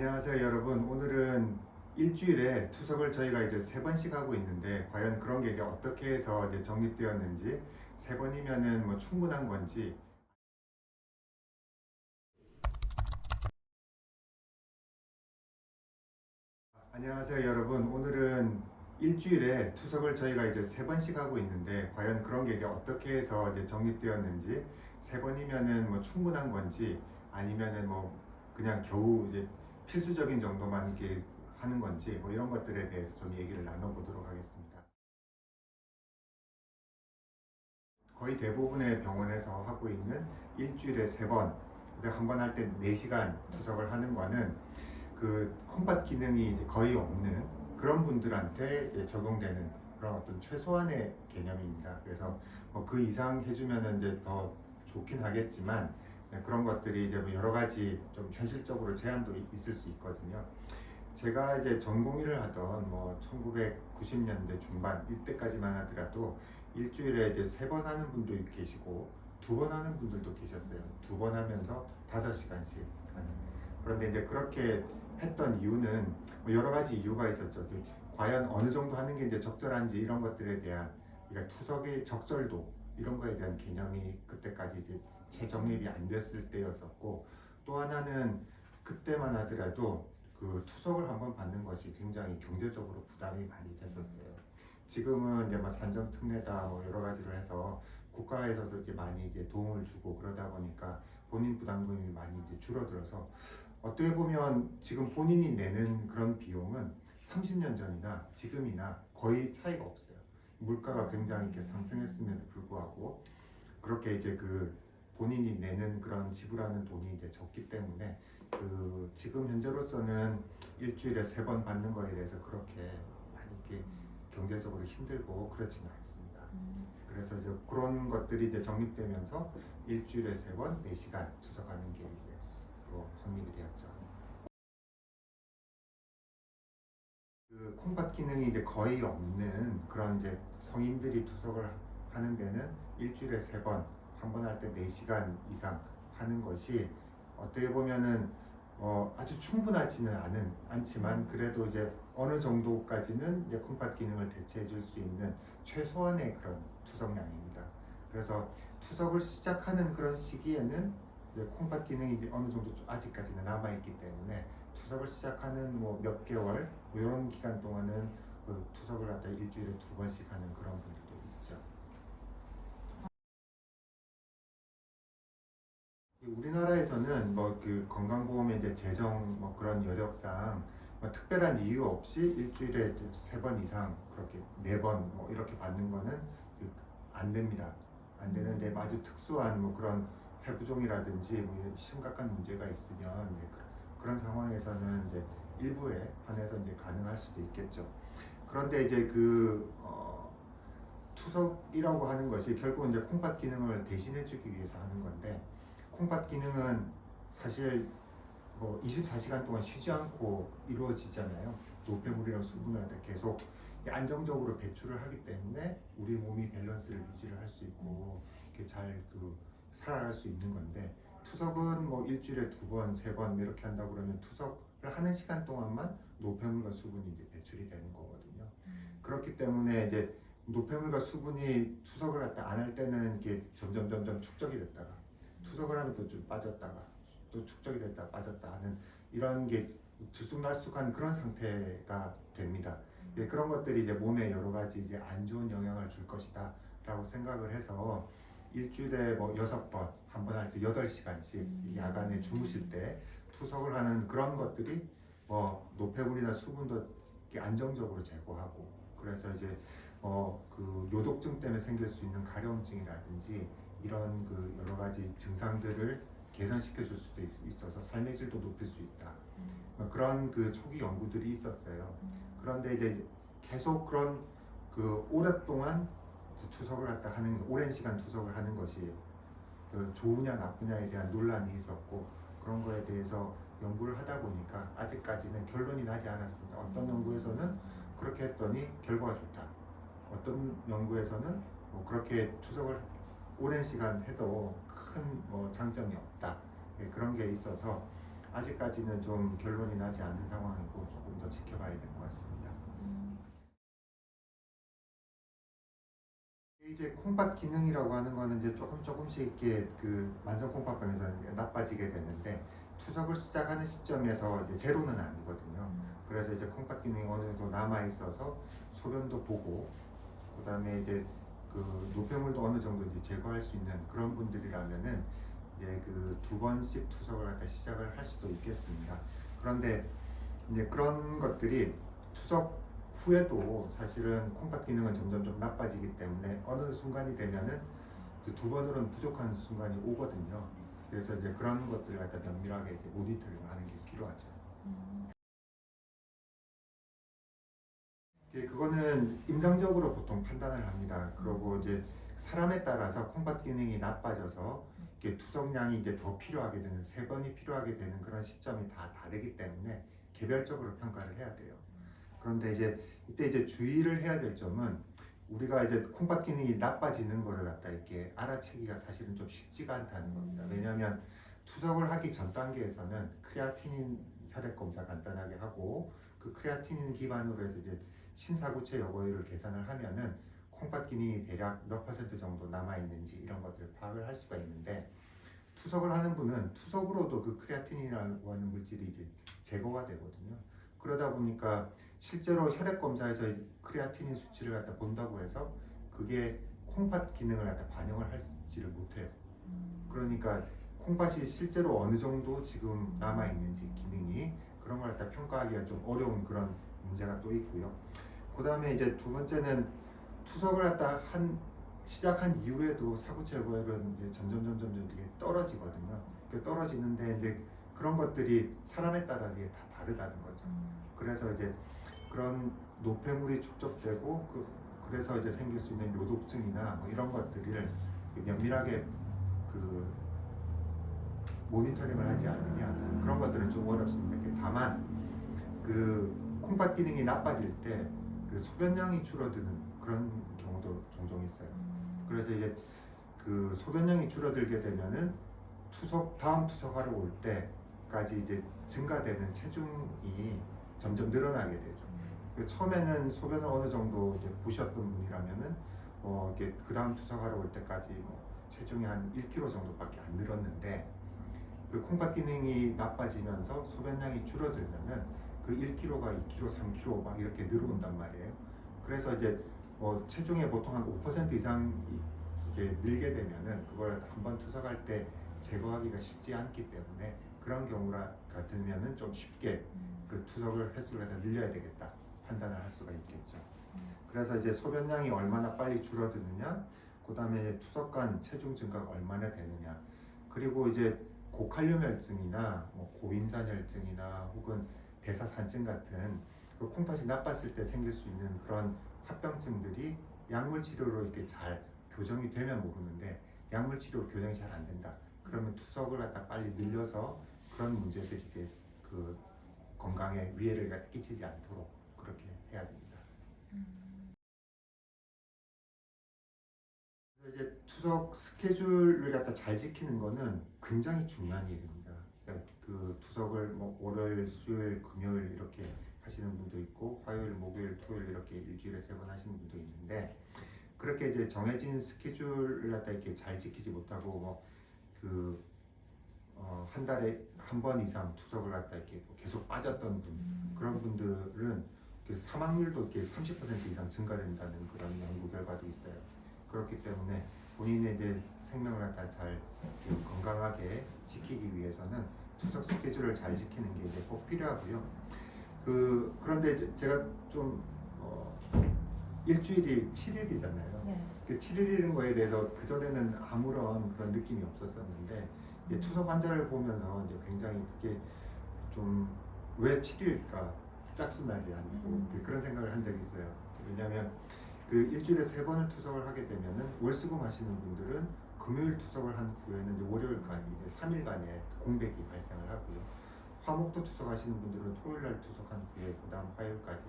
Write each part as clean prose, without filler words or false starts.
안녕하세요 여러분. 오늘은 일주일에 투석을 저희가 이제 3번씩 하고 있는데 과연 그런 게 이제 어떻게 해서 이제 정립되었는지, 3번이면은 뭐 충분한 건지. 안녕하세요 여러분. 오늘은 일주일에 투석을 저희가 이제 3번씩 하고 있는데 과연 그런 게 이제 어떻게 해서 이제 정립되었는지, 3번이면은 뭐 충분한 건지 아니면은 뭐 그냥 겨우 이제 필수적인 정도만 이렇게 하는 건지, 뭐 이런 것들에 대해서 좀 얘기를 나눠보도록 하겠습니다. 거의 대부분의 병원에서 하고 있는 일주일에 3번, 한 번 할 때 4시간 투석을 하는 거는 그 콩팥 기능이 이제 거의 없는 그런 분들한테 이제 적용되는 그런 어떤 최소한의 개념입니다. 그래서 뭐그 이상 해주면은 이제 더 좋긴 하겠지만, 그런 것들이 이제 뭐 여러 가지 좀 현실적으로 제한도 있을 수 있거든요. 제가 이제 전공의를 하던 뭐 1990년대 중반 이때까지만 하더라도 일주일에 이제 3번 하는 분도 계시고 2번 하는 분들도 계셨어요. 2번 하면서 5시간씩 하는. 그런데 이제 그렇게 했던 이유는 뭐 여러 가지 이유가 있었죠. 과연 어느 정도 하는 게 이제 적절한지, 이런 것들에 대한, 그러니까 투석의 적절도 이런 거에 대한 개념이 그때까지 이제 재정립이 안 됐을 때였었고, 또 하나는 그때만 하더라도 그 투석을 한번 받는 것이 굉장히 경제적으로 부담이 많이 됐었어요. 지금은 이제 뭐 산정 특례다 뭐 여러 가지로 해서 국가에서도 이렇게 많이 이제 도움을 주고 그러다 보니까 본인 부담금이 많이 이제 줄어들어서, 어떻게 보면 지금 본인이 내는 그런 비용은 30년 전이나 지금이나 거의 차이가 없어요. 물가가 굉장히 이렇게 상승했음에도 불구하고 그렇게 이제 그 본인이 내는 그런 지불하는 돈이 이제 적기 때문에 그 지금 현재로서는 일주일에 3번 받는 거에 대해서 그렇게 많이 이렇게 경제적으로 힘들고 그렇지는 않습니다. 그래서 이제 그런 것들이 이제 정립되면서 일주일에 3번 4시간 투석하는 게 이제 확립이 되었죠. 그 콩팥 기능이 이제 거의 없는 그런 이제 성인들이 투석을 하는 데는 일주일에 3번, 한 번 할 때 4시간 이상 하는 것이 어떻게 보면은 아주 충분하지는 않지만 그래도 이제 어느 정도까지는 이제 콩팥 기능을 대체해 줄 수 있는 최소한의 그런 투석량입니다. 그래서 투석을 시작하는 그런 시기에는 이제 콩팥 기능이 이제 어느 정도 아직까지는 남아 있기 때문에 투석을 시작하는 뭐 몇 개월 뭐 이런 기간 동안은 그 투석을 갖다 일주일에 2번씩 하는 그런 분들도 있죠. 우리나라에서는 뭐 그 건강보험의 이제 재정 뭐 그런 여력상 뭐 특별한 이유 없이 일주일에 3번 이상, 그렇게 4번 뭐 이렇게 받는 거는 안 됩니다. 안 되는데 아주 특수한 뭐 그런 폐부종이라든지 뭐 심각한 문제가 있으면 이제 그런 상황에서는 이제 일부에 한해서 이제 가능할 수도 있겠죠. 그런데 이제 투석이라고 하는 것이 결국은 이제 콩팥 기능을 대신해주기 위해서 하는 건데, 콩팥 기능은 사실 뭐 24시간 동안 쉬지 않고 이루어지잖아요. 노폐물이랑 수분을 계속 안정적으로 배출을 하기 때문에 우리 몸이 밸런스를 유지를 할 수 있고 이렇게 잘 살아갈 수 있는 건데, 투석은 뭐 일주일에 2번, 3번 이렇게 한다고 그러면 투석을 하는 시간 동안만 노폐물과 수분이 이제 배출이 되는 거거든요. 그렇기 때문에 이제 노폐물과 수분이 투석을 갖다 안 할 때는 이게 점점 축적이 됐다가 투석을 하면 또 좀 빠졌다가 또 축적이 됐다 빠졌다 하는 이런 게 들쑥날쑥한 그런 상태가 됩니다. 그런 것들이 이제 몸에 여러 가지 이제 안 좋은 영향을 줄 것이다 라고 생각을 해서 일주일에 뭐 6번, 한 번 할 때 8시간씩 야간에 주무실 때 투석을 하는 그런 것들이 노폐물이나 수분도 안정적으로 제거하고, 그래서 이제 그 요독증 때문에 생길 수 있는 가려움증이라든지 이런 그 여러 가지 증상들을 개선시켜 줄 수도 있어서 삶의 질도 높일 수 있다. 그런 그 초기 연구들이 있었어요. 그런데 이제 계속 그런 그 오랫동안 투석을 갖다 하는, 오랜 시간 투석을 하는 것이 그 좋으냐 나쁘냐에 대한 논란이 있었고, 그런 거에 대해서 연구를 하다 보니까 아직까지는 결론이 나지 않았습니다. 어떤 연구에서는 그렇게 했더니 결과가 좋다. 어떤 연구에서는 뭐 그렇게 투석을 오랜 시간 해도 큰 뭐 장점이 없다. 그런 게 있어서 아직까지는 좀 결론이 나지 않은 상황이고 조금 더 지켜봐야 될 것 같습니다. 이제 콩팥 기능이라고 하는 거는 이제 조금씩 이렇게 그 만성 콩팥병에서 이제 나빠지게 되는데 투석을 시작하는 시점에서 이제 제로는 아니거든요. 그래서 이제 콩팥 기능이 어느 정도 남아 있어서 소변도 보고 그다음에 이제 그 노폐물도 어느 정도 이제 제거할 수 있는 그런 분들이라면은 이제 그 2번씩 투석을 갖다 시작을 할 수도 있겠습니다. 그런데 이제 그런 것들이 투석 후에도 사실은 콩팥 기능은 점점 좀 나빠지기 때문에 어느 순간이 되면은 그 2번으로는 부족한 순간이 오거든요. 그래서 이제 그런 것들을 갖다 면밀하게 이제 모니터링을 하는 게 필요하죠. 그거는 임상적으로 보통 판단을 합니다. 그리고 이제 사람에 따라서 콩팥 기능이 나빠져서 이게 투석량이 이제 더 필요하게 되는 3번이 필요하게 되는 그런 시점이 다 다르기 때문에 개별적으로 평가를 해야 돼요. 그런데 이제 이때 이제 주의를 해야 될 점은 우리가 이제 콩팥 기능이 나빠지는 거를 갖다 이렇게 알아채기가 사실은 좀 쉽지가 않다는 겁니다. 왜냐하면 투석을 하기 전 단계에서는 크레아티닌 혈액 검사 간단하게 하고 그 크레아티닌 기반으로 해서 이제 신사구체 여부를 계산을 하면은 콩팥 기능이 대략 몇 % 정도 남아 있는지 이런 것들을 파악을 할 수가 있는데 투석을 하는 분은 투석으로도 그 크레아티닌이라고 하는 물질이 이제 제거가 되거든요. 그러다 보니까 실제로 혈액 검사에서 크레아티닌 수치를 갖다 본다고 해서 그게 콩팥 기능을 갖다 반영을 하지를 못해요. 그러니까 콩팥이 실제로 어느 정도 지금 남아 있는지 기능이 그런 걸 갖다 평가하기가 좀 어려운 그런 문제가 또 있고요. 그 다음에 이제 2번째는 투석을 갖다 시작한 이후에도 사구체 여부액은 이제 점점 이게 떨어지거든요. 떨어지는데 이제 그런 것들이 사람에 따라 이게 다 다르다는 거죠. 그래서 이제 그런 노폐물이 축적되고 그래서 이제 생길 수 있는 요독증이나 뭐 이런 것들을 면밀하게 그 모니터링을 하지 않으면 그런 것들은 좀 어렵습니다. 다만 그 콩팥 기능이 나빠질 때 그 소변량이 줄어드는 그런 경우도 종종 있어요. 그래서 이제 그 소변량이 줄어들게 되면은 다음 투석하러 올 때까지 이제 증가되는 체중이 점점 늘어나게 되죠. 처음에는 소변을 어느 정도 이제 보셨던 분이라면은 이렇게 그 다음 투석하러 올 때까지 체중이 한 1kg 정도밖에 안 늘었는데 그 콩팥 기능이 나빠지면서 소변량이 줄어들면은 그 1kg가 2kg, 3kg 막 이렇게 늘어온단 말이에요. 그래서 이제 체중의 보통 한 5% 이상 이렇게 늘게 되면은 그걸 한번 투석할 때 제거하기가 쉽지 않기 때문에 그런 경우라 같으면은 좀 쉽게 그 투석을 횟수를 늘려야 되겠다 판단을 할 수가 있겠죠. 그래서 이제 소변량이 얼마나 빨리 줄어드느냐, 그 다음에 이제 투석 간 체중 증가가 얼마나 되느냐, 그리고 이제 고칼륨혈증이나 고인산혈증이나 혹은 대사산증 같은 그 콩팥이 나빴을 때 생길 수 있는 그런 합병증들이 약물 치료로 이렇게 잘 교정이 되면 모르는데 약물 치료 교정이 잘 안 된다. 그러면 투석을 갖다 빨리 늘려서 그런 문제들이 이렇게 그 건강에 위해를 끼치지 않도록 그렇게 해야 됩니다. 이제 투석 스케줄을 갖다 잘 지키는 거는 굉장히 중요한 일입니다. 그러니까 그 투석을 월요일, 수요일, 금요일 이렇게 하시는 분도 있고 화요일, 목요일, 토요일 이렇게 일주일에 3번 하시는 분도 있는데 그렇게 이제 정해진 스케줄을 갖다 이렇게 잘 지키지 못하고 한 달에 한 번 이상 투석을 갖다 이렇게 계속 빠졌던 분 그런 분들은 사망률도 이렇게 30% 이상 증가된다는 그런 연구 결과도 있어요. 그렇기 때문에 본인의 이제 생명을 갖다 잘 건강하게 지키기 위해서는 투석 스케줄을 잘 지키는 게 이제 꼭 필요하고요. 그런데 이제 제가 좀 일주일이 7일이잖아요. 네. 그 7일이라는 거에 대해서 그 전에는 아무런 그런 느낌이 없었었는데 투석 환자를 보면서 이제 굉장히 그게 좀 왜 7일일까 짝수날이 아니고 그런 생각을 한 적이 있어요. 왜냐하면 그 일주일에 3번을 투석을 하게 되면은 월수금 하시는 분들은 금요일 투석을 한 후에는 이제 월요일까지 이제 3일간의 공백이 발생을 하고요. 화목토 투석하시는 분들은 토요일날 투석한 후에 그 다음 화요일까지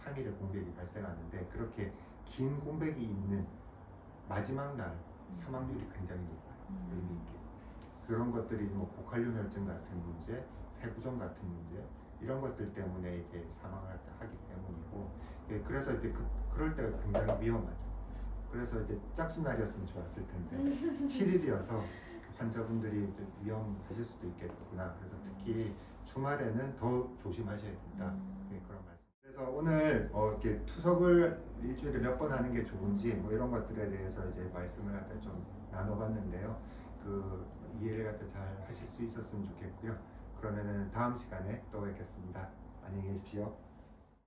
3일의 공백이 발생하는데 그렇게 긴 공백이 있는 마지막 날 사망률이 굉장히 높아요. 의미 있게. 그런 것들이 고칼륨혈증 같은 문제, 폐구종 같은 문제 이런 것들 때문에 이제 사망을 하기 때문이고 예, 그래서 이제 그럴 때가 굉장히 위험하죠. 그래서 이제 짝수날이었으면 좋았을 텐데 7일이어서 환자분들이 이제 위험하실 수도 있겠구나. 그래서 특히 주말에는 더 조심하셔야 된다. 예, 그런 말씀. 그래서 오늘 이렇게 투석을 일주일에 몇 번 하는 게 좋은지 뭐 이런 것들에 대해서 이제 말씀을 갖다 좀 나눠봤는데요. 그 이해를 갖다 잘 하실 수 있었으면 좋겠고요. 그러면은 다음 시간에 또 뵙겠습니다. 안녕히 계십시오.